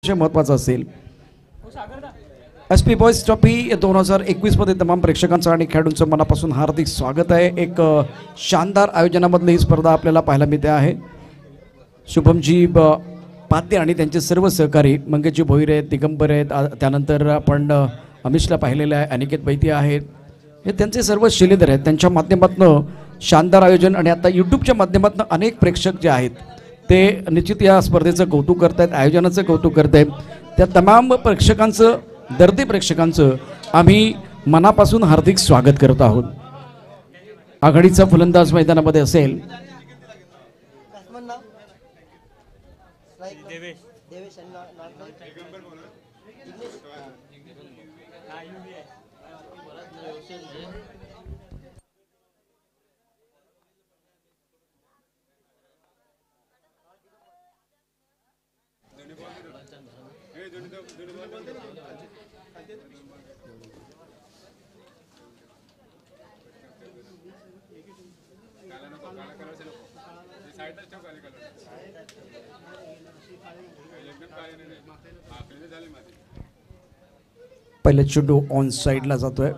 अतिशय महत्त्वाचं असेल. SP बॉयज ट्रॉफी 2021मध्ये तमाम प्रेक्षकांचं आणि खेळाडूंचं मनापासून हार्दिक स्वागत आहे. एक शानदार आयोजनामधली ही स्पर्धा आपल्याला पाहायला मिळते आहे. शुभमजी पाध्ये आणि त्यांचे सर्व सहकारी मंगेशजी भोईर आहेत, दिगंबर आहेत, त्यानंतर आपण अमिशला पाहिलेलं आहे, अनिकेत बैती आहेत, हे त्यांचे सर्व शिलेदार आहेत. त्यांच्या माध्यमातून शानदार आयोजन आणि आता यूट्यूबच्या माध्यमातून अनेक प्रेक्षक जे आहेत ते निश्चित या स्पर्धेचं कौतुक करत आहेत, आयोजनाचं कौतुक करत आहेत. त्या तमाम प्रेक्षकांचं, दर्दी प्रेक्षकांचं आम्ही मनापासून हार्दिक स्वागत करत आहोत. आघाडीचा फलंदाज मैदानामध्ये असेल. पहिले चेंडू ऑन साईडला जातोय.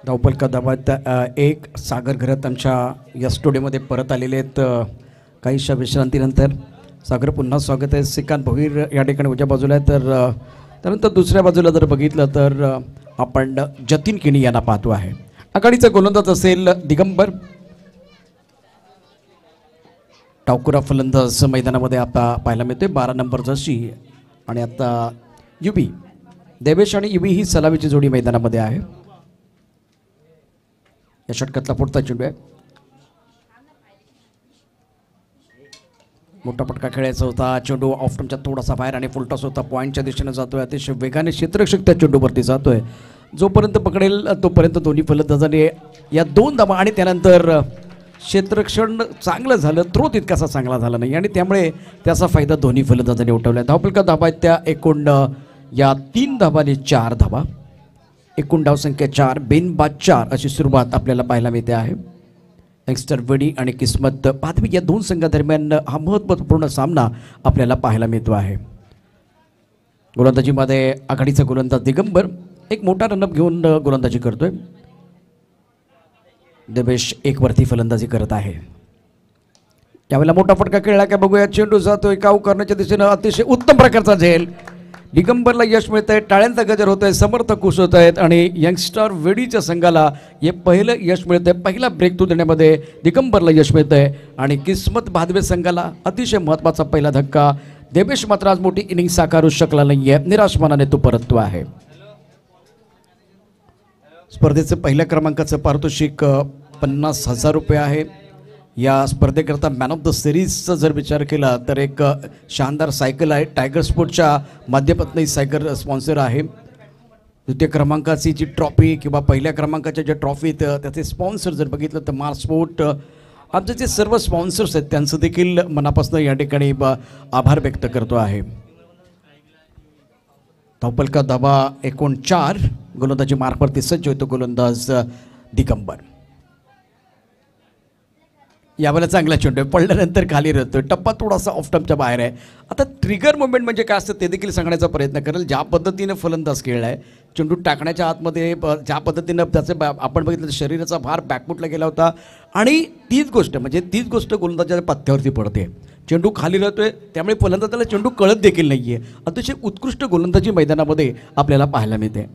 धावपलका दाबात एक. सागर घरत आमच्या या स्टुडिओमध्ये परत आलेले आहेत काहीशा विश्रांतीनंतर. सागर पुन्हा स्वागत आहे. श्रीकांत भोईर या ठिकाणी उजव्या बाजूला आहे. तर त्यानंतर दुसऱ्या बाजूला जर बघितलं तर आपण जतीन किणी यांना पाहतो आहे. आघाडीचा गोलंदाज असेल दिगंबर. टावकुरा फलंदाज मैदानामध्ये आता पाहायला मिळतोय 12 नंबर जशी. आणि आता युबी देवेश आणि युबी ही सलामीची जोडी मैदानामध्ये आहे. या षटकातला पुढचा चेंडू आहे. मोठा पटका खेळायचा होता. चेंडू ऑफ टर्मच्या थोडासा बाहेर आणि फुलटॉस होता. पॉईंटच्या दिशेने जातोय. अतिशय वेगाने क्षेत्ररक्षक त्या चेंडूवरती जातोय. जोपर्यंत पकडेल तोपर्यंत दोन्ही फलंदाजांनी या 2 धावा आणि त्यानंतर क्षेत्ररक्षण चांगलं झालं, थ्रो तितकासा चांगला झाला नाही आणि त्यामुळे त्याचा फायदा दोन्ही फलंदाजांनी उठवला. धावपलका धावा आहेत त्या एकूण या 3 धावांनी 4 धावा. एकूण धावसंख्या 4, बेनबाद 4 अशी सुरुवात आपल्याला पाहायला मिळते आहे. यंगस्टर वेडी आणि किस्मत पाधवी या 2 संघादरम्यान हा महत्त्वपूर्ण सामना आपल्याला पाहायला मिळतो आहे. गोलंदाजीमध्ये आघाडीचा गोलंदाज दिगंबर एक मोठा रनअप घेऊन गोलंदाजी करतोय. देवेश 1 वरती फलंदाजी करत आहे. यावेळेला मोठा फटका खेळला का बघूया. चेंडू जातोय काऊ करण्याच्या दिशेनं. अतिशय उत्तम प्रकारचा झेल. दिगंबरला यश मिळत आहे. टाळ्यांचा गजर होत आहे. समर्थक खुश होत आहेत आणि यंगस्टर वेडीच्या संघाला हे पहिलं यश मिळत आहे. पहिला ब्रेक थ्रू देण्यामध्ये दिगंबरला यश मिळत आहे आणि किस्मत भादवे संघाला अतिशय महत्त्वाचा पहिला धक्का. देवेश मात्र आज मोठी इनिंग साकारू शकला नाही आहे. निराश मनाने तो परततो आहे. स्पर्धेचं पहिल्या क्रमांकाचं पारितोषिक 50,000 रुपये आहे. या स्पर्धेकरता मॅन ऑफ द सिरीजचा जर विचार केला तर एक शानदार सायकल आहे. टायगर स्पोर्टच्या माध्यमातून ही सायकल स्पॉन्सर आहे. द्वितीय क्रमांकाची जी ट्रॉफी किंवा पहिल्या क्रमांकाच्या ज्या ट्रॉफीत त्याचे स्पॉन्सर जर बघितलं तर मार्स स्पोर्ट आमचे जे सर्व स्पॉन्सर्स आहेत त्यांचं देखील मनापासून या ठिकाणी आभार व्यक्त करतो आहे. धावपलका धावा एकूण 4. गोलंदाजी मार्कवरती सज्ज होतो गोलंदाज दिगंबर. यावेळेला चांगला चेंडू पडल्यानंतर खाली राहतोय. टप्पा थोडासा ऑफ टर्मच्या बाहेर आहे. आता ट्रिगर मुवमेंट म्हणजे काय असतं ते देखील सांगण्याचा प्रयत्न करेल. ज्या पद्धतीनं फलंदाज खेळला आहे, चेंडू टाकण्याच्या आतमध्ये ज्या पद्धतीनं त्याचं आपण बघितलं तर शरीराचा भार बॅकफुटला गेला होता आणि तीच गोष्ट गोलंदाजाच्या पथ्यावरती पडते. चेंडू खाली राहतोय त्यामुळे फलंदाजाला चेंडू कळत देखील नाही आहे. अतिशय उत्कृष्ट गोलंदाजी मैदानामध्ये आपल्याला पाहायला मिळते.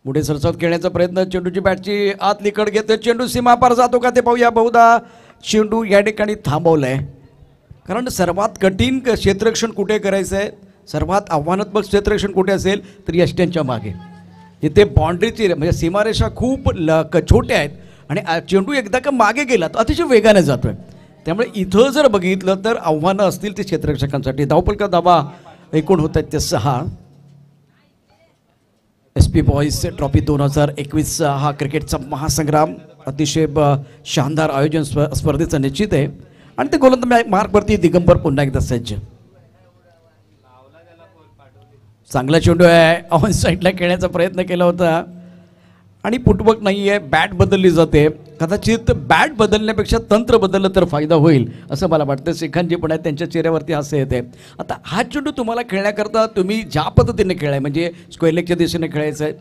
पुढे सरसावत खेळण्याचा प्रयत्न. चेंडूची बॅटची आत लिकड घेतोय. चेंडू सीमापार जातो का ते पाहूया. बहुधा चेंडू या ठिकाणी थांबवलाय. कारण सर्वात कठीण क्षेत्ररक्षण कुठे करायचं आहे, सर्वात आव्हानात्मक क्षेत्ररक्षण कुठे असेल तर यष्ट्यांच्या मागे. इथे बाउंड्रीची म्हणजे सीमारेषा खूप छोट्या आहेत आणि चेंडू एकदा का मागे गेला तर अतिशय वेगाने जातोय. त्यामुळे इथं जर बघितलं तर आव्हानं असतील ते क्षेत्ररक्षकांसाठी. धावपलका धावा एकूण होत आहेत ते 6. SP बॉयज ट्रॉफी 2021 हा क्रिकेटचा महासंग्राम अतिशय शानदार आयोजन स्पर्धेचं निश्चित आहे आणि ते गोलंदाज मार्कवरती दिगंबर पुन्हा एकदा सज्ज. चांगला चेंडू आहे. ऑन साईडला खेळण्याचा प्रयत्न केला होता आणि फुटवर्क नाही आहे. बॅट बदलली जाते. कदाचित बॅट बदलण्यापेक्षा तंत्र बदललं तर फायदा होईल असं मला वाटतं. शेखान जे पण आहेत त्यांच्या चेहऱ्यावरती हास्य येते. आता हा चेंडू तुम्हाला खेळण्याकरता तुम्ही ज्या पद्धतीने खेळाय म्हणजे स्क्वेअर लेगच्या दिशेने खेळायचं आहे.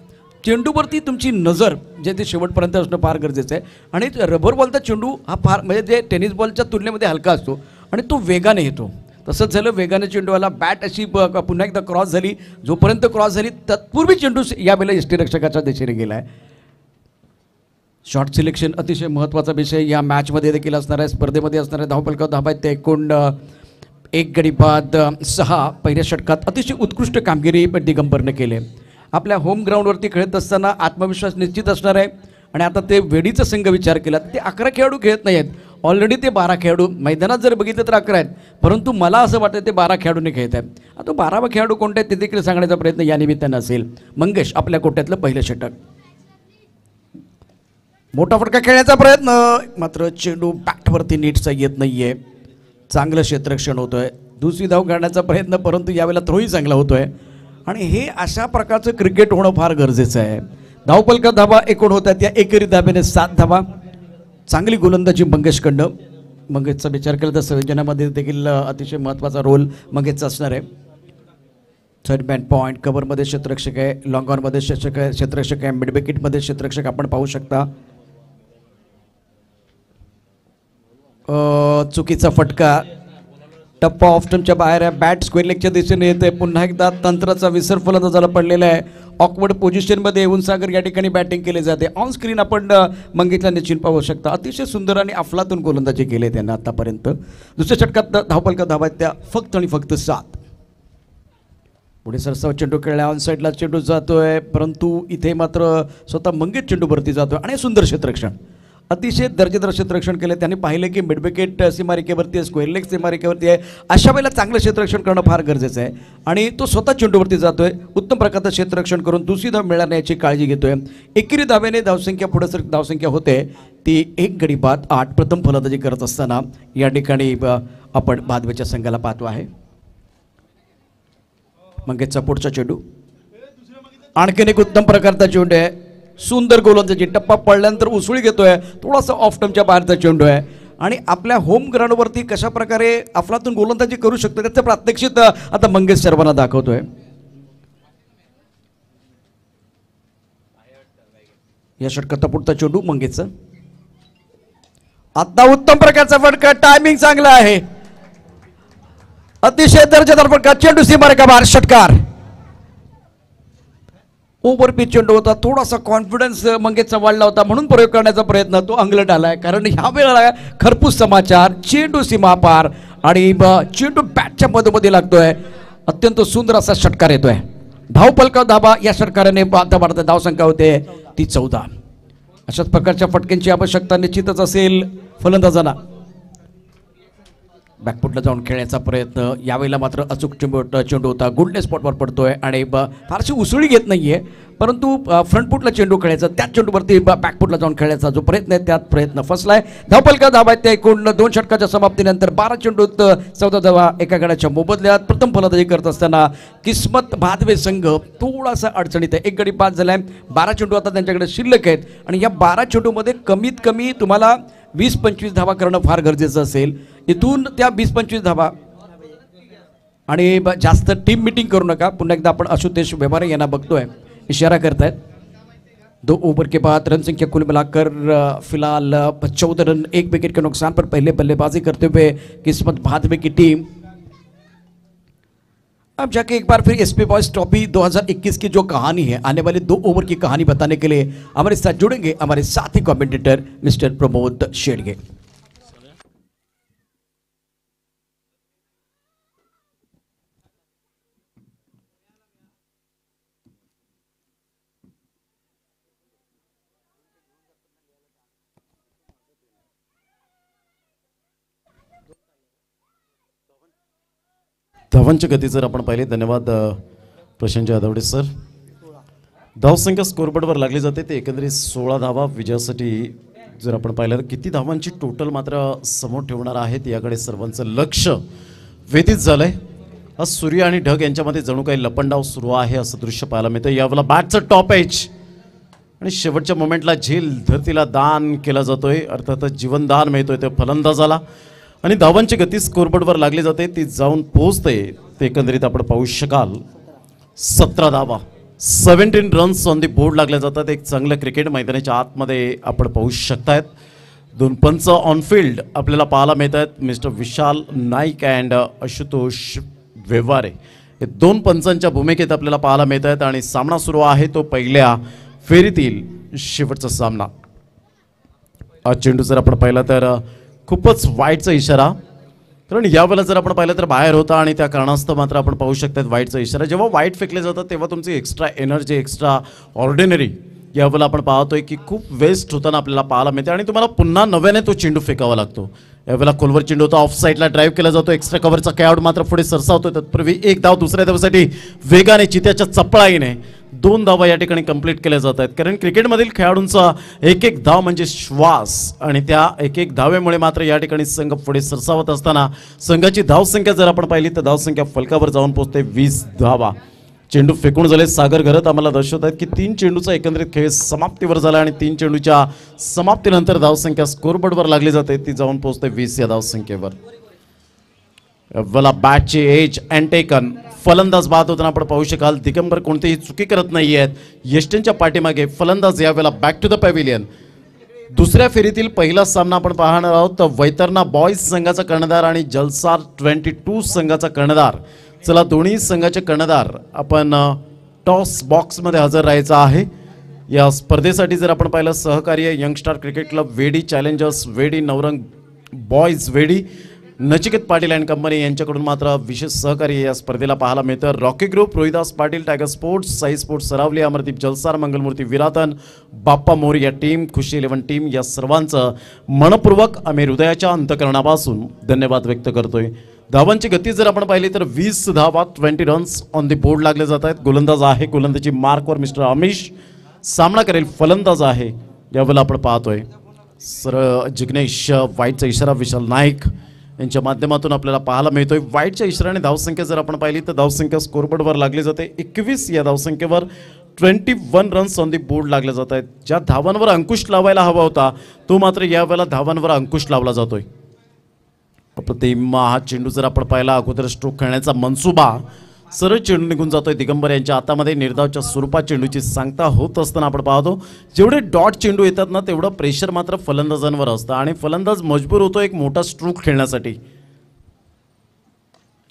चेंडूवरती तुमची नजर जे ते शेवटपर्यंत असणं फार गरजेचं आहे. आणि रबर बॉलचा चेंडू हा फार म्हणजे जे टेनिस बॉलच्या तुलनेमध्ये हलका असतो आणि तो वेगाने येतो. तसंच झालं वेगाने चेंडूला बॅट अशी पुन्हा एकदा क्रॉस झाली. जोपर्यंत क्रॉस झाली तत्पूर्वी चेंडू यावेळेला यष्टीरक्षकाच्या दिशेने गेला आहे. शॉट सिलेक्शन अतिशय महत्त्वाचा विषय या मॅचमध्ये देखील असणार आहे. स्पर्धेमध्ये असणार आहे. धावफलक धाबा ते एकूण 1 गडी बाद 6. पहिल्या षटकात अतिशय उत्कृष्ट कामगिरी दिगंबरने केली. आपल्या होम ग्राउंडवरती खेळत असताना आत्मविश्वास निश्चित असणार आहे. आणि आता ते वेडीचा संघ विचार केला ते 11 खेळाडू खेळत नाही आहेत. ऑलरेडी ते 12 खेळाडू मैदानात जर बघितलं तर 11 आहेत. परंतु मला असं वाटतं ते 12 खेळाडूंनी खेळत आहेत. आता 12वा खेळाडू कोणते आहेत ते देखील सांगण्याचा प्रयत्न या निमित्तानं असेल. मंगेश आपल्या कोट्यातलं पहिलं षटक. मोठा फटका खेळण्याचा प्रयत्न मात्र चेंडू बॅटवरती नीटचा येत नाहीये. चांगलं क्षेत्ररक्षण होतोय. दुसरी धाव काढण्याचा प्रयत्न परंतु यावेळेला थ्रोही चांगला होतोय. आणि हे अशा प्रकारचं क्रिकेट होणं फार गरजेचं आहे. धावफलक धाबा एकूण होत आहेत. या एकेरी धाब्याने 7 धावा. चांगली गोलंदाजी मंगेशकडनं. मंगेशचा विचार केला तर संयोजनामध्ये देखील अतिशय महत्त्वाचा रोल मंगेशचा असणार आहे. थर्ड मॅन पॉईंट कव्हरमध्ये क्षेत्ररक्षक आहे. लॉंग ऑनमध्ये क्षेत्ररक्षक आहे. मिड विकेटमध्ये क्षेत्ररक्षक आपण पाहू शकता. चुकीचा फटका टप्पा ऑफ स्टंपच्या बाहेर आहे. बॅट स्क्वेअर लेगच्या दिशेने येते. पुन्हा एकदा तंत्राचा विसर फलंदाजाला पडलेला आहे. ऑकवर्ड पोझिशनमध्ये येऊन सागर या ठिकाणी बॅटिंग केली जाते. ऑन स्क्रीन आपण मंगेशला निश्चित पाहू शकता. अतिशय सुंदर आणि अफलातून गोलंदाजी केली आहे त्यांना आतापर्यंत. दुसऱ्या षटकात धावफलक धावा आहेत त्या फक्त आणि फक्त 7. पुढे सरसाव चेंडू खेळला. ऑन साईडला चेंडू जातोय परंतु इथे मात्र स्वतः मंगेश चेंडूवरती जातोय. आणि सुंदर क्षेत्ररक्षण अतिशय दर्जेदार क्षेत्ररक्षण केलं. त्यांनी पाहिलं की मिड विकेट सीमारेखेवरती आहे. स्क्वेअर लेग सीमारेखेवरती आहे. अशा वेळेला चांगलं क्षेत्ररक्षण करणं फार गरजेचं आहे. आणि तो स्वतः चेंडूवरती जातोय. उत्तम प्रकारचं क्षेत्ररक्षण करून दुसरी धाव मिळणार याची काळजी घेतोय. एकेरी धाव्याने धावसंख्या पुढे सर धावसंख्या होते ती 1 गडी बाद 8. प्रथम फलंदाजी करत असताना या ठिकाणी आपण बादवेच्या संघाला पाहतो आहे. मंगेशचा पुढचा चेंडू आणखीन एक उत्तम प्रकारचा चेंडू आहे. सुंदर गोलंदाजी. टप्पा पडल्यानंतर उसळी घेतोय. थोडासा ऑफ स्टंपच्या बाहेरचा चेंडू आहे. आणि आपल्या होम ग्राउंडवरती कशा प्रकारे अफलातून गोलंदाजी करू शकतो त्याचं प्रात्यक्षिक आता मंगेश सर्वांना दाखवतोय. या षटकाचा पुढचा चेंडू मंगेशचा. आता उत्तम प्रकारचा फटका. टायमिंग चांगला आहे. अतिशय दर्जेदार फटका. चेंडू सीमारेखा बाहेर. षटकार. ओव्हर पिच चेंडू होता. थोडासा कॉन्फिडन्स मंगेशचा वाढला होता म्हणून प्रयोग करण्याचा प्रयत्न तो अंगलट आलाय. कारण ह्या वेळेला खरपूस समाचार. चेंडू सीमा पार आणि चेंडू बॅटच्या मधोमधी लागतोय. अत्यंत सुंदर असा षटकार येतोय. धावफलक धाबा या षटकाराने भारतात धावसंख्या होते ती 14. अशाच प्रकारच्या फटक्यांची आवश्यकता निश्चितच असेल फलंदाजांना. बॅकफुटला जाऊन खेळण्याचा प्रयत्न. यावेळेला मात्र अचूक चेंडू होता. गुडनेस स्पॉटवर पडतोय आणि फारशी उसळी घेत नाहीये परंतु फ्रंटफुटला चेंडू खेळायचा त्याच चेंडूवरती बॅकफुटला जाऊन खेळायचा जो प्रयत्न आहे त्यात प्रयत्न फसलाय. धावफलक धावा आहेत त्या एकूण 2 षटकाच्या समाप्तीनंतर 12 चेंडूत 14 धावा एका गड्याच्या मोबदल्यात. प्रथम फलंदाजी करत असताना किस्मत भादवे संघ थोडासा अडचणीत आहे. 1 गडी बाद झालाय. 12 चेंडू आता त्यांच्याकडे शिल्लक आहेत आणि या 12 चेंडूमध्ये कमीत कमी तुम्हाला 20-25 धावा करणं फार गरजेचं असेल. इथून त्या 20-25 धावा आणि जास्त टीम मिटिंग करू नका. पुन्हा एकदा आपण आशुतोष व्यवहारे यांना बघतोय इशारा करतायत. 2 ओवर के बाद रन संख्या कुल मिलाकर फिलहाल 14 रन 1 विकेट के नुकसान पर पहले बल्लेबाजी करते हुए किस्मत भादवे की टीम अब जाके एक बार फिर एसपी बॉयज ट्रॉफी 2021 की जो कहानी है आने वाले 2 ओवर की कहानी बताने के लिए हमारे साथ जुड़ेंगे हमारे साथी कमेंटेटर मिस्टर प्रमोद शेडगे. धावांच्या गती जर आपण पाहिले. धन्यवाद प्रशांत जाधवडे सर. धावसंख्या स्कोरबोर्डवर लागली जाते ते एकंदरीत 16 धावा विजयासाठी जर आपण पाहिलं तर किती धावांची टोटल मात्र समोर ठेवणार आहेत याकडे सर्वांचं लक्ष वेधित झालंय. आज सूर्य आणि ढग यांच्यामध्ये जणू काही लपंडाव सुरू आहे असं दृश्य पाहायला मिळतं. यावेळेला बॅटचं टॉप एज आणि शेवटच्या मोमेंटला झेल धरतीला दान केला जातोय, अर्थातच जीवनदान मिळतोय ते फलंदाजाला. आणि धावांची गती स्कोरबोर्डवर लागली जाते, ती जाऊन पोहोचते ते एकंदरीत आपण पाहू शकाल 17 धावा, 17 रन्स ऑन दी बोर्ड लागल्या जातात. एक चांगलं क्रिकेट मैदानाच्या आतमध्ये आपण पाहू शकतायत. 2 पंच ऑनफिल्ड आपल्याला पाहायला मिळत आहेत, mister Vishal Naik and Ashutosh Vyavahare हे 2 पंचांच्या भूमिकेत आपल्याला पाहायला मिळत आहेत. आणि सामना सुरू आहे तो पहिल्या फेरीतील शेवटचा सामना. हा चेंडू जर आपण पाहिला तर खूपच वाईटचा इशारा, कारण यावेळेला जर आपण पाहिलं तर बाहेर होता आणि त्या कारणास्तव मात्र आपण पाहू शकतात वाईटचा इशारा. जेव्हा वाईट फेकले जातात तेव्हा तुमची एक्स्ट्रा एनर्जी, एक्स्ट्रा ऑर्डिनरी यावेळेला आपण पाहतोय की खूप वेस्ट होताना आपल्याला पाहायला मिळते आणि तुम्हाला पुन्हा नव्याने तो चेंडू फेकावा लागतो. यावेळेला खोलवर चेंडू होता, ऑफ साईडला ड्राईव्ह केला जातो, एक्स्ट्रा कव्हरचा कॅआउट मात्र पुढे सरसावतोय. तत्पूर्वी एक धाव दुसऱ्या धावासाठी वेगाने चित्याच्या चपळाईने 2 धावा या ठिकाणी कंप्लीट केल्या जात आहेत. कारण क्रिकेटमधील खेळाडूंचा एक एक धाव म्हणजे श्वास, आणि त्या एक एक धावेमुळे मात्र या ठिकाणी संघ पुढे सरसावत असताना संघाची धावसंख्या जर आपण पाहिली तर धावसंख्या फलकावर जाऊन पोहोचते 20 धावा. चेंडू फेकून झाले. सागर घरत आम्हाला दर्शवत आहेत की 3 चेंडूचा एकंदरीत खेळ समाप्तीवर झाला आणि 3 चेंडूच्या समाप्तीनंतर धावसंख्या स्कोरबोर्डवर लागली जाते, ती जाऊन पोहोचते 20 या धावसंख्येवर. बॅटची एज अँड टेकन फलंदाज बाद होताना आपण पाहू शकाल. दिगंबर कोणतीही चुकी करत नाही आहेत. यष्टींच्या पाठीमागे फलंदाज यावेळेला बॅक टू द पॅव्हिलियन. दुसऱ्या फेरीतील पहिला सामना आपण पाहणार आहोत. तर वैतरणा बॉईज संघाचा कर्णधार आणि जलसार 22 संघाचा कर्णधार. चला, दोन्ही संघाचे कर्णधार आपण टॉस बॉक्समध्ये हजर राहायचं आहे. या स्पर्धेसाठी जर आपण पाहिलं सहकार्य यंगस्टार क्रिकेट क्लब वेडी, चॅलेंजर्स वेडी, नवरंग बॉईज वेडी, नचिकेत पाटील अँड कंपनी यांच्याकडून मात्र विशेष सहकार्य या स्पर्धेला पाहायला मिळतं. Rocky group, Rohidas Patil, tiger sports, Sai sports Saravali, Amardeep Jalsar, Mangalmurti Viratan, Bappa Morya या टीम, खुशी 11 टीम या सर्वांचं मनपूर्वक आम्ही हृदयाच्या अंतकरणापासून धन्यवाद व्यक्त करतोय. धावांची गती जर आपण पाहिली तर 20 धावा, 20 रन्स ऑन दी बोर्ड लागले जात आहेत. गोलंदाज आहे, गोलंदाजी मार्कवर मिस्टर अमिश. सामना करेल फलंदाज आहे, यावेळेला आपण पाहतोय सर जिग्नेश. वाईटचा इशारा विशाल नाईक यांच्या माध्यमातून आपल्याला पाहायला मिळतोय. वाईटच्या इशाराने धावसंख्या जर आपण पाहिली तर धावसंख्या स्कोरबोर्डवर लागली जाते 21. या धावसंख्येवर 21 रन्स ऑन दी बोर्ड लागले जात आहेत. ज्या धावांवर अंकुश लावायला हवा होता तो मात्र यावेळेला धावांवर अंकुश लावला जातोय. अप्रतिम हा चेंडू जर आपण पाहिला, अगोदर स्ट्रोक खेळण्याचा मनसुबा सरळ चेंडू निघून जातोय दिगंबर यांच्या हातामध्ये. निर्धावच्या स्वरूपात चेंडूची सांगता होत असताना आपण पाहतो जेवढे डॉट चेंडू येतात ना तेवढं प्रेशर मात्र फलंदाजांवर असतं आणि फलंदाज मजबूर होतो एक मोठा स्ट्रोक खेळण्यासाठी.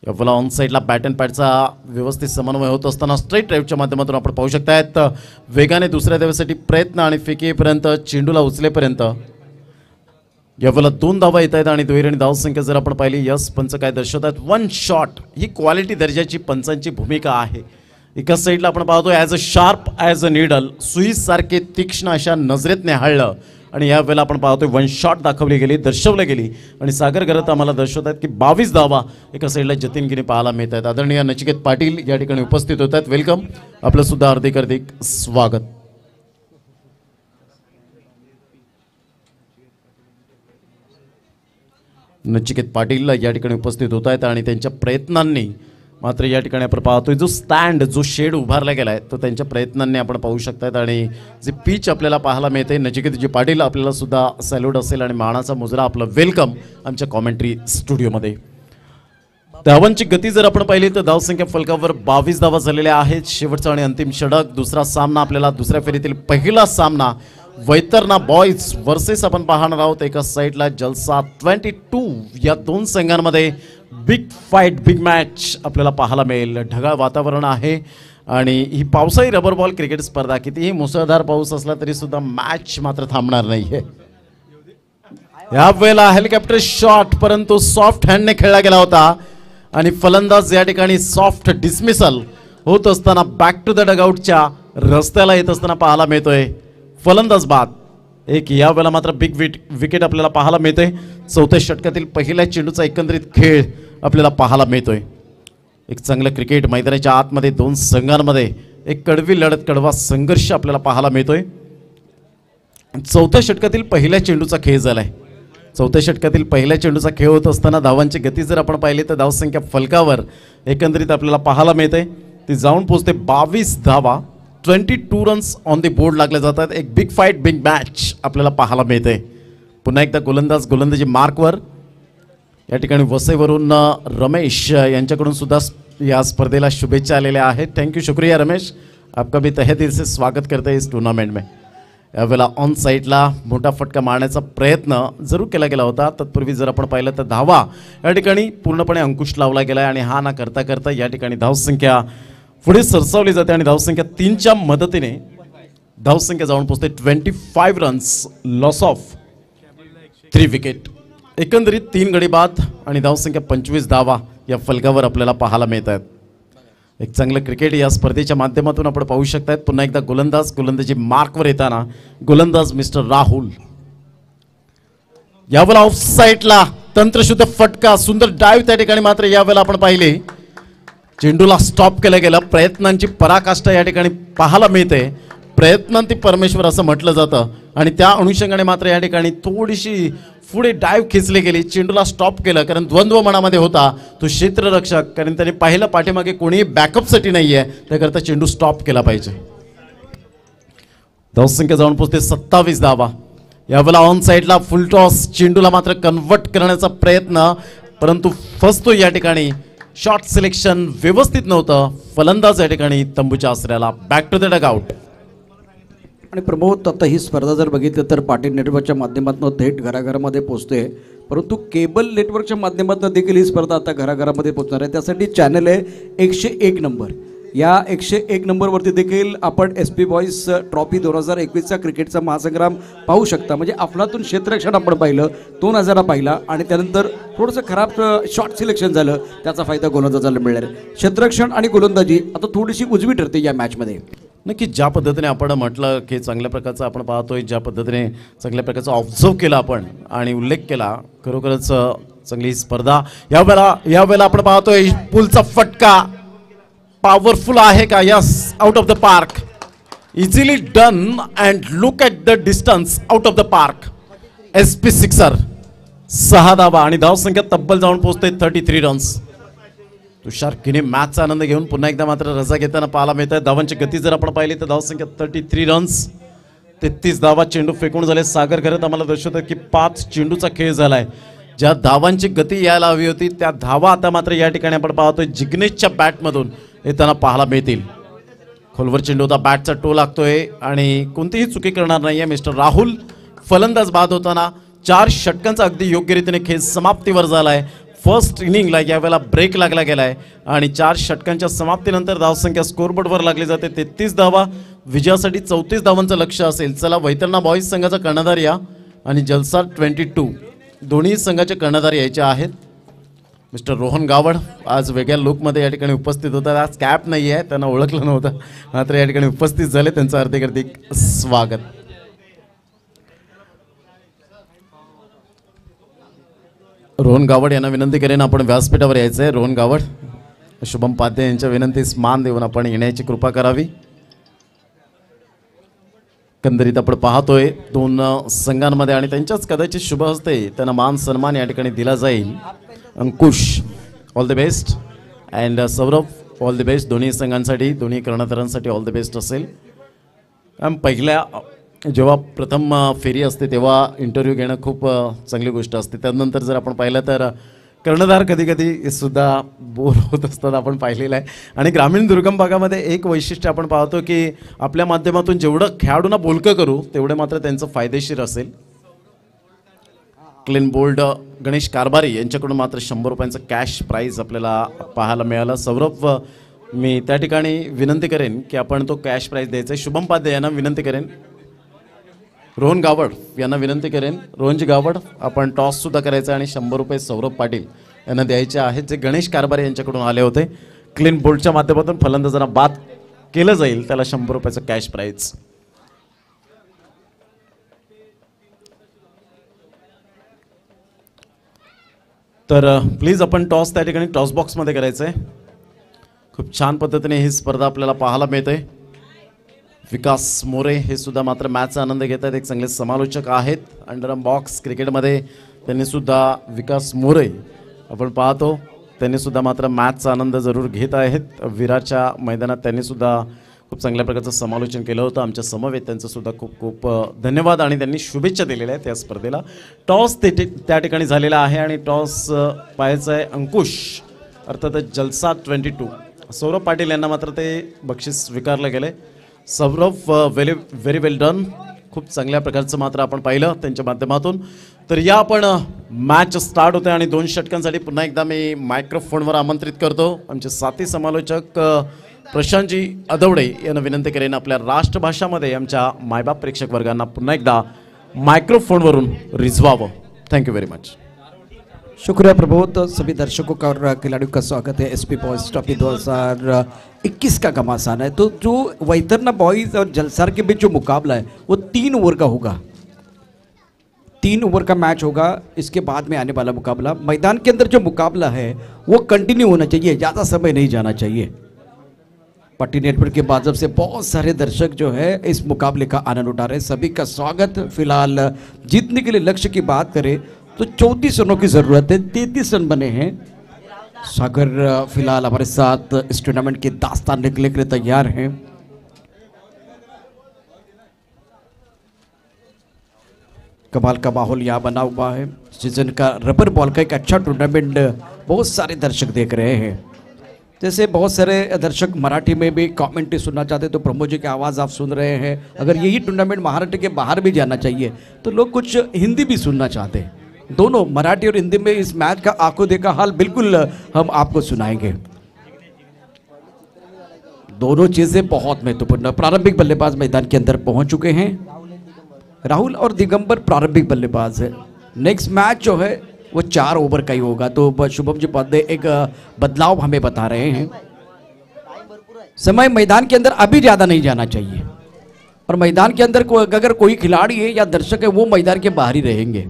यावेळेला ऑन साईडला बॅट अँड पॅडचा व्यवस्थित समन्वय होत असताना स्ट्रेट ड्राईव्हच्या माध्यमातून आपण पाहू शकतायत वेगाने दुसऱ्या धावेसाठी प्रयत्न आणि फेकीपर्यंत चेंडूला उचलेपर्यंत यावेळेला 2 धावा येत आहेत. आणि दुहेरी धावसंख्या जर आपण पाहिली, यस पंच काय दर्शवतात 1 शॉट. ही क्वालिटी दर्जाची पंचांची भूमिका आहे. एका साईडला आपण पाहतो as a sharp as a needle, सुईसारखे तीक्ष्ण अशा नजरेत निहाळलं आणि यावेळेला आपण पाहतोय 1 शॉट दाखवली गेली, दर्शवली गेली. आणि सागर घरत आम्हाला दर्शवतात की 22 धावा एका साईडला जतीन गिरी पाहायला मिळत आहेत. आदरणीय नचिकेत पाटील या ठिकाणी उपस्थित होत आहेत. वेलकम, आपलं सुद्धा हार्दिक स्वागत. नचिकेत पाटील या ठिकाणी उपस्थित होत आहेत आणि त्यांच्या प्रयत्नांनी मात्र या ठिकाणी आपण पाहतोय जो स्टँड, जो शेड उभारला गेला आहे तो त्यांच्या प्रयत्नांनी आपण पाहू शकतात. आणि जे पिच आपल्याला पाहायला मिळते, नचिकेतजी पाटील आपल्याला सुद्धा सॅल्यूट असेल आणि मानाचा मुजरा आपलं वेलकम आमच्या कॉमेंट्री स्टुडिओमध्ये. धावांची गती जर आपण पाहिली तर धावसंख्या फलकावर 22 धावा झालेल्या आहेत. शेवटचा आणि अंतिम षटक. दुसरा सामना आपल्याला दुसऱ्या फेरीतील पहिला सामना वैतरणा बॉईज वर्सेस आपण पाहणार आहोत. एका साईडला जलसा 22 या 2 संघांमध्ये बिग फाईट, बिग मॅच आपल्याला पाहायला मिळेल. ढगाळ वातावरण आहे आणि ही पावसाळी रबर बॉल क्रिकेट स्पर्धा, कितीही मुसळधार पाऊस असला तरी सुद्धा मॅच मात्र थांबणार नाहीये. या वेळेला हेलिकॉप्टर शॉट परंतु सॉफ्ट हँडने खेळला गेला होता आणि फलंदाज या ठिकाणी सॉफ्ट डिसमिसल होत असताना बॅक टू द डगआउटच्या रस्त्याला येत असताना पाहायला मिळतोय. फलंदाज बाद. एक या वेळेला मात्र बिग विकेट आपल्याला पाहायला मिळते. 4थ्या षटकातील पहिल्या चेंडूचा एकंदरीत खेळ आपल्याला पाहायला मिळतोय. एक चांगलं क्रिकेट मैदानाच्या आतमध्ये 2 संघांमध्ये एक कडवी लढत, कडवा संघर्ष आपल्याला पाहायला मिळतोय. 4थ्या षटकातील पहिल्या चेंडूचा खेळ झालाय. 4थ्या षटकातील पहिल्या चेंडूचा खेळ होत असताना धावांची गती जर आपण पाहिली तर धावसंख्या फलकावर एकंदरीत आपल्याला पाहायला मिळते ती जाऊन पोहोचते 22 धावा. 22 रन्स ऑन द बोर्ड लागले जातात. एक बिग फाईट बिग मॅच आपल्याला पाहायला मिळते. पुन्हा एकदा गोलंदाजी मार्कवर. या ठिकाणी वसईवरून रमेश यांच्याकडून सुद्धा या स्पर्धेला शुभेच्छा आलेल्या आहेत. थँक्यू, शुक्रिया रमेश, आपका भी तहे दिल से स्वागत करते हैं इस टूर्नामेंट में. यावेळेला ऑन साईडला मोठा फटका मारण्याचा प्रयत्न जरूर केला गेला होता. तत्पूर्वी जर आपण पाहिलं तर धावा या ठिकाणी पूर्णपणे अंकुश लावला गेला आहे आणि हा ना करता करता या ठिकाणी धावसंख्या पुढे सरसावली जाते आणि धावसंख्या 3च्या मदतीने धावसंख्या जाऊन पोहोचते 25 रन्स, लॉस ऑफ 3 विकेट. एकंदरीत 3 गडी बाद आणि धावसंख्या 25 धावा या फलकावर आपल्याला पाहायला मिळत आहेत. एक चांगलं क्रिकेट या स्पर्धेच्या माध्यमातून आपण पाहू शकतायत. पुन्हा एकदा गोलंदाजी मार्कवर येताना गोलंदाज मिस्टर राहुल. यावेळेला ऑफ साईडला तंत्रशुद्ध फटका, सुंदर डाईव्ह त्या ठिकाणी मात्र यावेळेला आपण पाहिले चेंडूला स्टॉप केलं गेलं. प्रयत्नांची पराकाष्ठा या ठिकाणी पाहायला मिळते. प्रयत्नांती परमेश्वर असं म्हटलं जातं आणि त्या अनुषंगाने मात्र या ठिकाणी थोडीशी पुढे डाईव्ह खेचली गेली. चेंडूला स्टॉप केलं कारण द्वंद्व मनामध्ये होता तो क्षेत्ररक्षक, कारण त्याने पाहिलं पाठीमागे कोणीही बॅकअपसाठी नाही आहे, त्याकरता चेंडू स्टॉप केला पाहिजे. धावसंख्या जाऊन पोहोचते 27 धावा. यावेळेला ऑन साईडला फुल टॉस, चेंडूला मात्र कन्व्हर्ट करण्याचा प्रयत्न, परंतु फसतो या ठिकाणी. शॉट सिलेक्शन व्यवस्थित नव्हतं. फलंदाज या ठिकाणी तंबूच्या आसऱ्याला. Back to the dugout. आणि प्रमोद, आता ही स्पर्धा जर बघितलं तर पाटील नेटवर्कच्या माध्यमातून थेट घराघरामध्ये पोहोचते, परंतु केबल नेटवर्कच्या माध्यमातून देखील ही स्पर्धा आता घराघरामध्ये पोहोचणार आहे. त्यासाठी चॅनल आहे 101 नंबर. या 101 नंबरवरती देखील आपण SP बॉईज ट्रॉफी 2021चा क्रिकेटचा महासंग्राम पाहू शकता. म्हणजे अफलातून क्षेत्ररक्षण आपण पाहिलं, 2000 पाहिला आणि त्यानंतर थोडंसं खराब शॉट सिलेक्शन झालं, त्याचा फायदा गोलंदाजाला मिळणार आहे. क्षेत्ररक्षण आणि गोलंदाजी आता थोडीशी उजवी ठरते या मॅचमध्ये. नक्की ज्या पद्धतीने आपण म्हटलं की चांगल्या प्रकारचं आपण पाहतोय, ज्या पद्धतीने चांगल्या प्रकारचा ऑब्झर्व केला आपण आणि उल्लेख केला, खरोखरच चांगली स्पर्धा. यावेळेला आपण पाहतोय पुलचा फटका पॉवरफुल आहे का? Yes, out of the park. Easily done and look at the distance out of the park. SP sixer, 6 धावा आणि धावसंख्या तब्बल जाऊन पोहोचते 33 रन्स. तुषार किने मॅचचा आनंद घेऊन पुन्हा एकदा मात्र रजा घेताना पाहायला मिळत आहे. धावांची गती जर आपण पाहिली तर धावसंख्या 33 रन्स, 33 धावा. चेंडू फेकून झाले. सागर घरत आम्हाला दर्शवतात की 5 चेंडूचा खेळ झालाय. ज्या धावांची गती यायला हवी होती त्या धावा आता मात्र या ठिकाणी आपण पाहतोय जिग्नेशच्या बॅटमधून येताना पाहायला मिळतील. खोलवर चेंडू होता, बॅटचा टो लागतोय आणि कोणतीही चुकी करणार नाहीये मिस्टर राहुल. फलंदाज बाद होताना 4 षटकांचा अगदी योग्य रीतीने खेळ समाप्तीवर झालाय. फर्स्ट इनिंगला यावेळेला ब्रेक लागला गेलाय आणि 4 षटकांच्या समाप्तीनंतर धावसंख्या स्कोरबोर्डवर लागली जाते 33 धावा. विजयासाठी 34 धावांचं लक्ष असेल. चला, वैतरणा बॉईज संघाचा कर्णधार या आणि जलसा 22 दोन्ही संघाचे कर्णधार यायचे आहेत. मिस्टर रोहन गावड आज वेगळ्या लुकमध्ये या ठिकाणी उपस्थित होतात. आज कॅप नाही आहे, त्यांना ओळखलं नव्हतं, मात्र या ठिकाणी उपस्थित झाले. त्यांचं हार्दिक स्वागत. रोहन गावड यांना विनंती करेन आपण व्यासपीठावर यायचं आहे. रोहन गावड, शुभम पाध्ये यांच्या विनंतीस मान देऊन आपण येण्याची कृपा करावी. एकंदरीत आपण पाहतोय 2 संघांमध्ये आणि त्यांच्याच कदाचित शुभ हस्ते त्यांना मान सन्मान या ठिकाणी दिला जाईल. Ankush, all the best, and Saurabh, all the best. दोन्ही संघांसाठी, दोन्ही कर्णधारांसाठी ऑल द बेस्ट असेल. पहिल्या जेव्हा प्रथम फेरी असते तेव्हा इंटरव्ह्यू घेणं खूप चांगली गोष्ट असते. त्यानंतर जर आपण पाहिलं तर कर्णधार कधी कधी सुद्धा बोर होत असतात, आपण पाहिलेलं आहे. आणि ग्रामीण दुर्गम भागामध्ये एक वैशिष्ट्य आपण पाहतो की आपल्या माध्यमातून जेवढं खेळाडूंना बोलकं करू तेवढे मात्र त्यांचं फायदेशीर असेल. क्लीन बोल्ड गणेश कारभारी यांच्याकडून मात्र 100 रुपयांचं कॅश प्राईज आपल्याला पाहायला मिळालं. सौरभ, मी त्या ठिकाणी विनंती करेन की आपण तो कॅश प्राईज द्यायचा आहे. शुभम पाध्ये यांना विनंती करेन. रोहन गावड यांना विनंती करेन. रोहनजी गावड, आपण टॉससुद्धा करायचं आणि 100 रुपये सौरभ पाटील यांना द्यायचे आहेत, जे गणेश कारभारी यांच्याकडून आले होते. क्लीन बोल्डच्या माध्यमातून फलंदाजांना बाद केलं जाईल, त्याला 100 रुपयाचं कॅश प्राईज. तर प्लीज आपण टॉस त्या ठिकाणी टॉस बॉक्समध्ये करायचं आहे. खूप छान पद्धतीने ही स्पर्धा आपल्याला पाहायला मिळते. विकास मोरे हे सुद्धा मात्र मॅचचा आनंद घेत आहेत. एक चांगले समालोचक आहेत अंडरआर्म बॉक्स क्रिकेटमध्ये. त्यांनीसुद्धा, विकास मोरे आपण पाहतो, त्यांनीसुद्धा मात्र मॅचचा आनंद जरूर घेत आहेत. विराच्या मैदानात त्यांनीसुद्धा खूप चांगल्या प्रकारचं समालोचन केलं होतं. आमच्या समवेत्यांचं सुद्धा खूप खूप धन्यवाद आणि त्यांनी शुभेच्छा दिलेल्या आहेत या स्पर्धेला. टॉस त्या ठिकाणी झालेला आहे आणि टॉस पाहायचं आहे अंकुश अर्थातच जलसा 22. सौरभ पाटील यांना मात्र ते बक्षीस स्वीकारलं गेलं. सौरभ व्हेरी वेल डन. खूप चांगल्या प्रकारचं मात्र आपण पाहिलं त्यांच्या माध्यमातून. तर या आपण मॅच स्टार्ट होते आणि 2 षटकांसाठी पुन्हा एकदा मी मायक्रोफोनवर आमंत्रित करतो आमचे साथी समालोचक प्रशांतजी अदवडे यांना विनंती करेन आपल्या राष्ट्रभाषामध्ये आमच्या मायबाप प्रेक्षक वर्गांना पुन्हा एकदा माइक्रोफोनवरून रिझवावं. Thank you very much. शुक्रिया प्रबोध. सभी दर्शकों का और खिलाड़ियों का स्वागत है एसपी बॉयज ट्रॉफी 2021 का घमासान है. तो जो वैतरना बॉयज और जलसार के बीच जो मुकाबला है वो 3 ओवर का होगा. 3 ओवर का मैच होगा. इसके बाद में आने वाला मुकाबला मैदान के अंदर जो मुकाबला है वो कंटिन्यू होना चाहिए, ज़्यादा समय नहीं जाना चाहिए. पट्टी नेटवर्क के माध्यम से बहुत सारे दर्शक जो है इस मुकाबले का आनंद उठा रहे हैं. सभी का स्वागत. फिलहाल जीतने के लिए लक्ष्य की बात करें तो 34 रनों की ज़रूरत है. 33 रन बने हैं. सागर फिलहाल हमारे साथ इस टूर्नामेंट की दास्तान निकलने के लिए तैयार हैं. कमाल का माहौल यहाँ बना हुआ है. सीजन का रबर बॉल का एक अच्छा टूर्नामेंट बहुत सारे दर्शक देख रहे हैं. जैसे बहुत सारे दर्शक मराठी में भी कमेंट्री सुनना चाहते हैं तो प्रमोद जी की आवाज़ आप सुन रहे हैं. अगर यही टूर्नामेंट महाराष्ट्र के बाहर भी जाना चाहिए तो लोग कुछ हिंदी भी सुनना चाहते हैं. दोनों मराठी और हिंदी में इस मैच का आंखों देखा हाल बिल्कुल हम आपको सुनाएंगे. दोनों चीज़ें बहुत महत्वपूर्ण. प्रारंभिक बल्लेबाज मैदान के अंदर पहुंच चुके हैं. राहुल और दिगंबर प्रारंभिक बल्लेबाज है. नेक्स्ट मैच जो है वो 4 ओवर का ही होगा. तो शुभम जी पांडे एक बदलाव हमें बता रहे हैं. समय मैदान के अंदर अभी ज़्यादा नहीं जाना चाहिए और मैदान के अंदर अगर कोई खिलाड़ी है या दर्शक है वो मैदान के बाहर ही रहेंगे.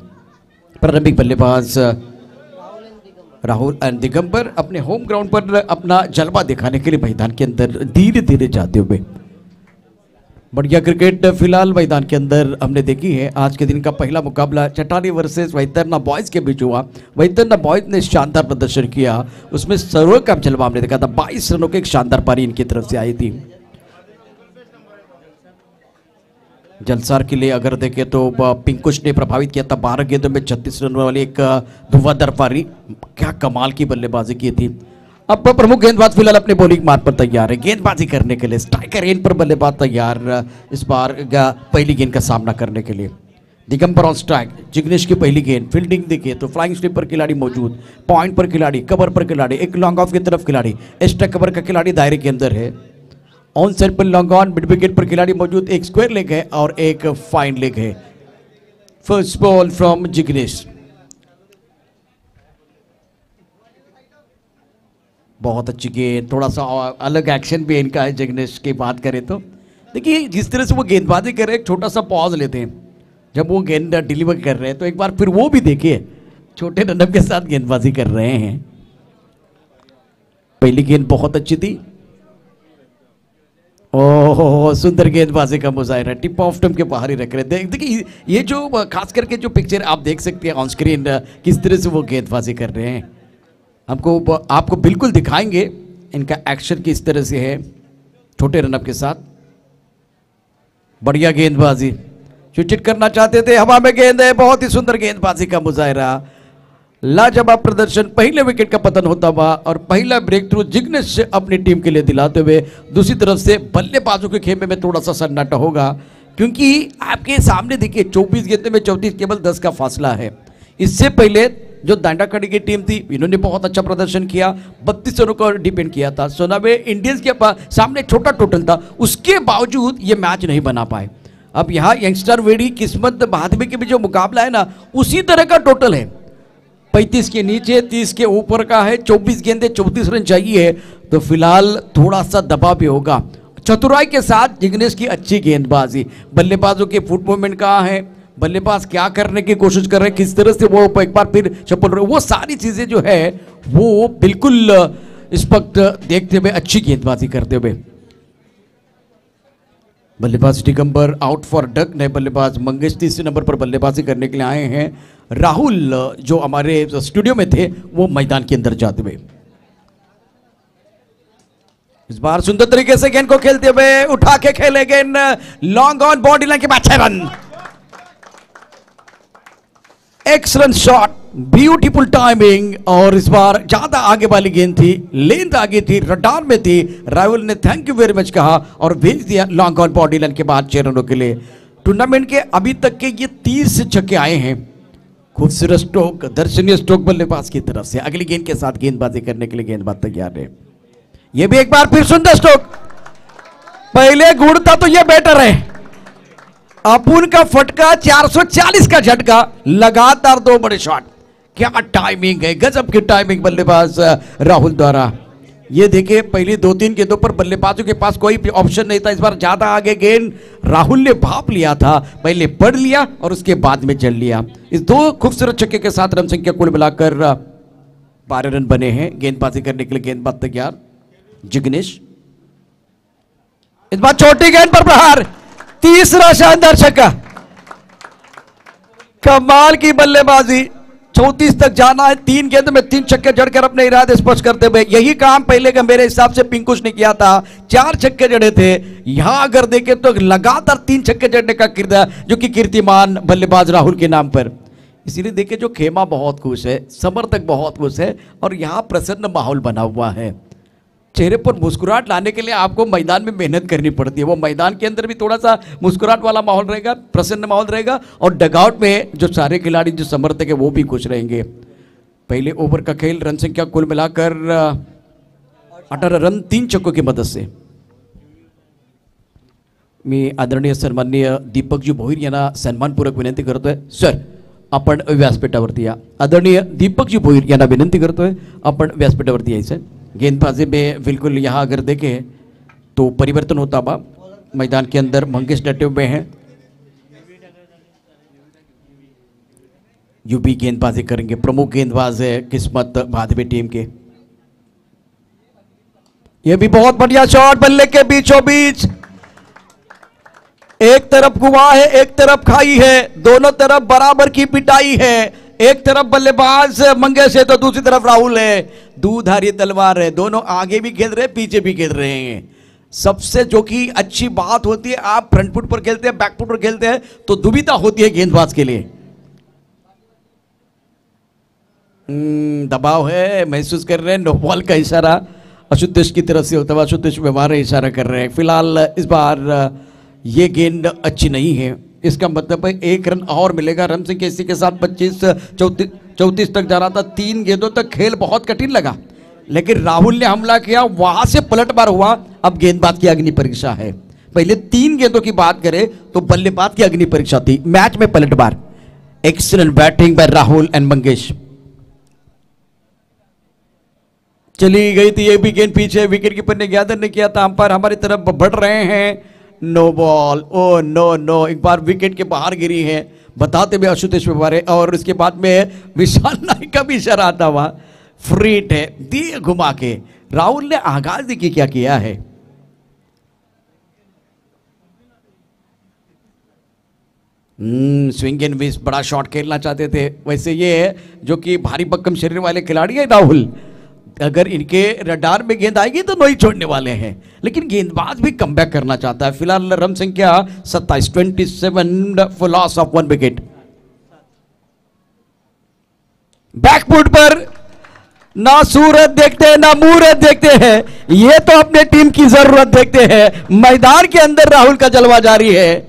प्रारंभिक बल्लेबाज राहुल एंड दिगंबर अपने होम ग्राउंड पर अपना जलवा दिखाने के लिए मैदान के अंदर धीरे धीरे जाते हुए. बढ़िया क्रिकेट फिलहाल मैदान के अंदर हमने देखी है. आज के दिन का पहला मुकाबला चटानी वर्सेस वैतरना बॉयज़ के बीच हुआ. वैतरना बॉयज़ ने शानदार प्रदर्शन किया. उसमें सर्व का जलवा हमने देखा था. 22 रनों की एक शानदार पारी इनकी तरफ से आई थी. जलसार के लिए अगर देखें तो पिंकुश ने प्रभावित किया था. 12 गेंदों में 36 रन वाली एक धुआंधार पारी. क्या कमाल की बल्लेबाजी की थी. अब प्रमुख गेंदबाज फिलहाल अपने बॉलिंग मार्ग पर तैयार है गेंदबाजी करने के लिए. स्ट्राइकर एंड पर बल्लेबाज तैयार इस बार पहली गेंद का सामना करने के लिए. Digambar on strike. जिग्नेश की पहली गेंद. फील्डिंग देखिए तो फ्लाइंग स्लिप पर खिलाड़ी मौजूद. पॉइंट पर खिलाड़ी, कवर पर खिलाड़ी, एक लॉन्ग ऑफ की तरफ खिलाड़ी, एक्स्ट्रा कवर का खिलाड़ी दायरे के अंदर है. ऑन साइड पर लॉन्ग ऑन मिड विकेट पर खिलाड़ी मौजूद. एक स्क्वायर लेग है और एक फाइन लेग है. First ball from Jignesh. बहुत अच्छी गेंद. थोड़ा सा अलग एक्शन भी इनका है. जिग्नेश की बात करें तो देखिए जिस तरह से वो गेंदबाजी कर रहे हैं एक छोटा सा पॉज लेते हैं जब वो गेंद डिलीवर कर रहे हैं. तो एक बार फिर वो भी देखिए छोटे रनअप के साथ गेंदबाजी कर रहे हैं. पहली गेंद बहुत अच्छी थी. ओह सुंदर गेंदबाजी का मुजाहिरा. टिप ऑफ स्टंप के बाहर ही रख रहे हैं. देखिए ये जो खास करके जो पिक्चर आप देख सकते हैं ऑन स्क्रीन किस तरह से वो गेंदबाजी कर रहे हैं. हमको आपको बिल्कुल दिखाएंगे इनका एक्शन किस तरह से है छोटे रनअप के साथ. बढ़िया गेंदबाजी. स्विच करना चाहते थे. हवा में गेंद है. बहुत ही सुंदर गेंदबाजी का मुजाहिरा. लाजवाब प्रदर्शन. पहले विकेट का पतन होता हुआ और पहला ब्रेक थ्रू जिग्नेश अपनी टीम के लिए दिलाते हुए. दूसरी तरफ से बल्लेबाजों के खेमे में थोड़ा सा सन्नाटा होगा क्योंकि आपके सामने देखिए 24 गेंदों में 34 केवल 10 का फासला है. इससे पहले जो दांडाकड़ी की टीम थी इन्होंने बहुत अच्छा प्रदर्शन किया. 32 रनों को डिपेंड किया था. सोनाबे इंडियंस के सामने छोटा टोटल था. उसके बावजूद ये मैच नहीं बना पाए. अब यहाँ यंगस्टर वेडी किस्मत बहादुरी के भी जो मुकाबला है ना उसी तरह का टोटल है. 35 के नीचे 30 के ऊपर का है. 24 गेंदे 34 रन चाहिए. तो फिलहाल थोड़ा सा दबाव भी होगा. चतुराई के साथ जिग्नेश की अच्छी गेंदबाजी. बल्लेबाजों के फुट मूवमेंट कहाँ है. बल्लेबाज क्या करने की कोशिश कर रहे हैं. किस तरह से वो एक बार फिर चप्पल रहे. वो सारी चीजें जो है वो बिल्कुल इस वक्त देखते हुए अच्छी गेंदबाजी करते हुए. बल्लेबाज दिगंबर आउट फॉर डक. नए बल्लेबाज मंगेश 30 नंबर पर बल्लेबाजी करने के लिए आए हैं. राहुल जो हमारे स्टूडियो में थे वो मैदान के अंदर जाते हुए. इस बार सुंदर तरीके से गेंद को खेलते हुए उठा के खेले गेंद लॉन्ग ऑन बॉडी लाइन के बाद 6 run. Excellent shot, beautiful timing. और इस बार ज्यादा आगे वाली गेंद थी, लेंथ आगे थी, रडार में थी। राहुल ने थैंक यू वेरी मच कहा और भेज दिया लॉन्ग ऑन बॉडी लाइन के बाद 6 रनों के लिए। टूर्नामेंट के अभी तक के ये 30 छक्के आए हैं। खूबसूरत स्ट्रोक, दर्शनीय स्ट्रोक बल्लेबाज की तरफ से। अगली गेंद के साथ गेंदबाजी करने के लिए गेंदबाज तैयार है। ये भी एक बार फिर सुंदर स्ट्रोक। पहले गुड़ था तो ये बेटर है। अपुन का फटका, 440 का झटका, लगातार 2 बड़े शॉट। क्या टाइमिंग है, गजब की टाइमिंग बल्लेबाज राहुल द्वारा। ये देखिए पहली 2-3 गेंदों पर बल्लेबाजों के पास कोई भी ऑप्शन नहीं था। इस बार ज्यादा आगे गेंद राहुल ने भाप लिया था, पहले पढ़ लिया और उसके बाद में जड़ लिया। इस 2 खूबसूरत छक्के के साथ रन संख्या कुल मिलाकर 12 रन बने हैं। गेंदबाजी करने के लिए गेंदबाज तैयार जिग्नेश। इस बार छोटी गेंद पर प्रहार, तीसरा शानदार छक्का। कमाल की बल्लेबाजी, 34 तक जाना है। 3 गेंद में 3 छक्के जड़कर अपने इरादे स्पष्ट करते हुए। यही काम पहले का मेरे हिसाब से पिंकुश ने किया था, 4 छक्के जड़े थे। यहां अगर देखें तो लगातार 3 छक्के जड़ने का किरदार जो कि कीर्तिमान बल्लेबाज राहुल के नाम पर। इसीलिए देखें जो खेमा बहुत खुश है, समर्थक बहुत खुश है और यहां प्रसन्न माहौल बना हुआ है। चेहरे पर मुस्कुराहट लाने के लिए आपको मैदान में मेहनत करनी पड़ती है। वो मैदान के अंदर भी थोड़ा सा मुस्कुराहट वाला माहौल रहेगा, प्रसन्न माहौल रहेगा और डगआउट में जो सारे खिलाड़ी जो समर्थक है वो भी खुश रहेंगे। पहले ओवर का खेल, रन संख्या कुल मिलाकर 18 रन 3 छक्कों की मदद से। मी आदरणीय सन्माननीय दीपकजी भोईर यांना सन्मानपूर्वक विनंती करतोय, सर आपण व्यासपीठावरती या। आदरणीय दीपकजी भोईर यांना विनंती करतोय, आपण व्यासपीठावरती यायचं। गेंदबाजी में बिल्कुल यहाँ अगर देखें तो परिवर्तन होता हुआ मैदान के अंदर मंगेश डटे हुए हैं। यूपी गेंदबाजी करेंगे, प्रमुख गेंदबाज है किस्मत भादवे टीम के। यह भी बहुत बढ़िया शॉट, बल्ले के बीचों बीच। एक तरफ कुआं है, एक तरफ खाई है, दोनों तरफ बराबर की पिटाई है। एक तरफ बल्लेबाज मंगेश है तो दूसरी तरफ राहुल है। दूधारी तलवार है, दोनों आगे भी खेल रहे हैं, पीछे भी खेल रहे हैं। सबसे जो कि अच्छी बात होती है, आप फ्रंट फुट पर खेलते हैं, बैक फुट पर खेलते हैं तो दुविधा होती है गेंदबाज के लिए। दबाव है, महसूस कर रहे हैं। नो बॉल का इशारा अशुतोष की तरफ से होता हुआ, अशुतोष व्यवहार इशारा कर रहे हैं। फिलहाल इस बार ये गेंद अच्छी नहीं है, इसका मतलब है 1 रन और मिलेगा। रन संख्या इसी के साथ 34 तक जा रहा था। 3 गेंदों तक खेल बहुत कठिन लगा, लेकिन राहुल ने हमला किया, वहां से पलटवार हुआ। अब गेंदबाज की अग्नि परीक्षा है। पहले 3 गेंदों की बात करें तो बल्लेबाज की अग्नि परीक्षा थी, मैच में पलटवार। Excellent batting by Rahul and Mangesh. चली गई थी ये भी गेंद पीछे, विकेट कीपर ने गैदर ने किया था। अंपायर हमारी तरफ बढ़ रहे हैं। No ball, oh no no, एक बार विकेट के बाहर गिरी है बताते हुए आशुतोष व्यवहारे। और उसके बाद में विशाल नाइक का भी इशारा आता हुआ। फ्रीट है, दिए घुमा के। राहुल ने आगाज देखिए क्या किया है। स्विंग एंड मिस, बड़ा शॉट खेलना चाहते थे। वैसे ये है जो कि भारी भक्कम शरीर वाले खिलाड़ी है राहुल, अगर इनके रडार में गेंद आएगी तो नहीं छोड़ने वाले हैं। लेकिन गेंदबाज भी कमबैक करना चाहता है। फिलहाल रन संख्या 27, 27 for loss of 1 wicket. Back foot पर ना सूरत देखते हैं ना मूरत देखते हैं, ये तो अपने टीम की जरूरत देखते हैं। मैदान के अंदर राहुल का जलवा जारी है।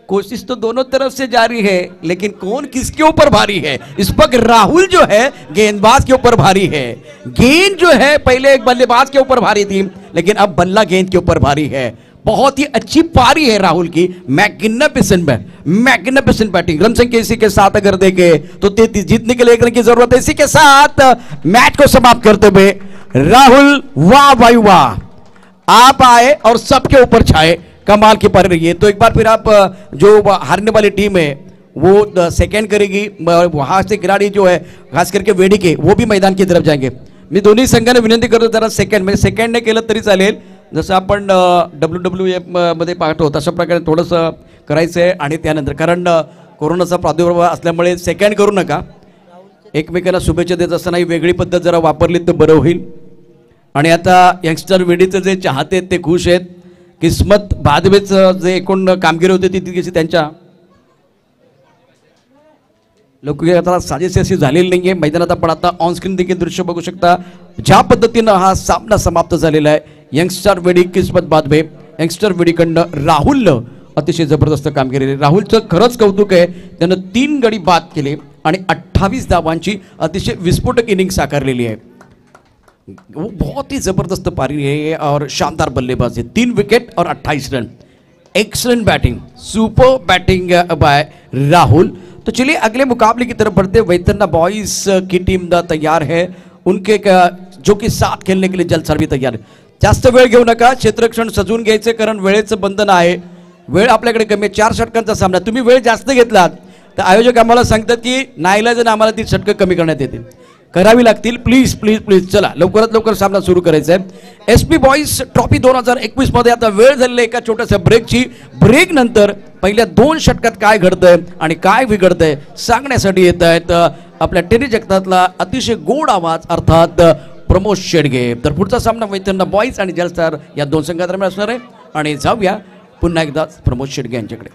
कोशिश तो दोनों तरफ से जारी है, लेकिन कौन किसके ऊपर भारी है इस वक्त? राहुल जो है गेंदबाज के ऊपर भारी है। गेंद जो है पहले एक बल्लेबाज के ऊपर भारी थी, लेकिन अब बल्ला गेंद के ऊपर भारी है। बहुत ही अच्छी पारी है राहुल की। Magnificent batting. रन संख्या इसी के साथ अगर देखे तो 33, जीतने के लिए 1 रन की जरूरत है। इसी के साथ मैच को समाप्त करते हुए राहुल, वाह भाई वाह, आप आए और सबके ऊपर छाए। कमाल की पारी रही है। तो एक बार फिर आप जो हारने वाली टीम है वो सेकंड करेगी। वहां से खिलाड़ी जो है खास करके वेडी के वो भी मैदान की तरफ जाएंगे। मी दोन्ही संघाने विनंती करतो जरा सेकंडने केलं तरी चालेल, जसं आपण WWF मध्ये पाहतो तशा प्रकारे थोडंसं करायचं आहे। आणि त्यानंतर कारण कोरोनाचा प्रादुर्भाव असल्यामुळे सेकंड करू नका, एकमेकांना शुभेच्छा देत असताना ही वेगळी पद्धत जरा वापरली तर बरं होईल। आणि आता यंगस्टर वेडीचे जे चाहते आहेत ते खुश आहेत. किस्मत बादवेचं जे एकूण कामगिरी होती ती तितकीशी त्यांच्या लोकप्रियता साजेशी अशी झालेली नाही आहे मैदानात. आपण आता ऑनस्क्रीन देखील दृश्य बघू शकता ज्या पद्धतीनं हा सामना समाप्त झालेला आहे. यंगस्टर वेडी किस्मत बादवे, यंगस्टर वेडीकडनं राहुलनं अतिशय जबरदस्त कामगिरी केली. राहुलचं खरंच कौतुक आहे, त्यानं 3 गडी बाद केले आणि 28 धावांची अतिशय विस्फोटक इनिंग साकारलेली आहे. वो बहुत ही ज़बरदस्त पारी है और शानदार बल्लेबाज है. 3 विकेट और 28 run. Excellent batting, super batting by Rahul. तो चलिए अगले मुकाबले की तरफ बढ़ते. वैतरना बॉयज की टीम तैयार है, उनके जो कि साथ खेलने के लिए जलसर भी तैयार है. जास्त वेळ घेऊ नका, क्षेत्ररक्षण सजवून घ्यायचे कारण वेळेचं बंधन आहे. वेळ आपल्याकडे कमी आहे. 4 षटकांचा सामना. तुम्ही वेळ जास्त घेतलात तर आयोजक आम्हाला सांगतात की नाईलाजाने आम्हाला ती षटकं कमी करण्यात येतील, करावी लागतील. प्लीज प्लीज प्लीज चला लवकरात लवकर सामना सुरू करायचा आहे. SP बॉईज ट्रॉफी 2021 मध्ये आता वेळ झालेली एका छोट्याशा ब्रेकची. ब्रेक नंतर पहिल्या 2 षटकात काय घडतंय आणि काय बिघडतंय सांगण्यासाठी येत आहेत आपल्या टेनिस जगतातला अतिशय गोड आवाज अर्थात प्रमोद शेडगे. तर पुढचा सामना वैतरना बॉईज आणि जलस्टार या 2 संघादरम्यान असणार आहे. आणि जाऊया पुन्हा एकदा प्रमोद शेडगे यांच्याकडे.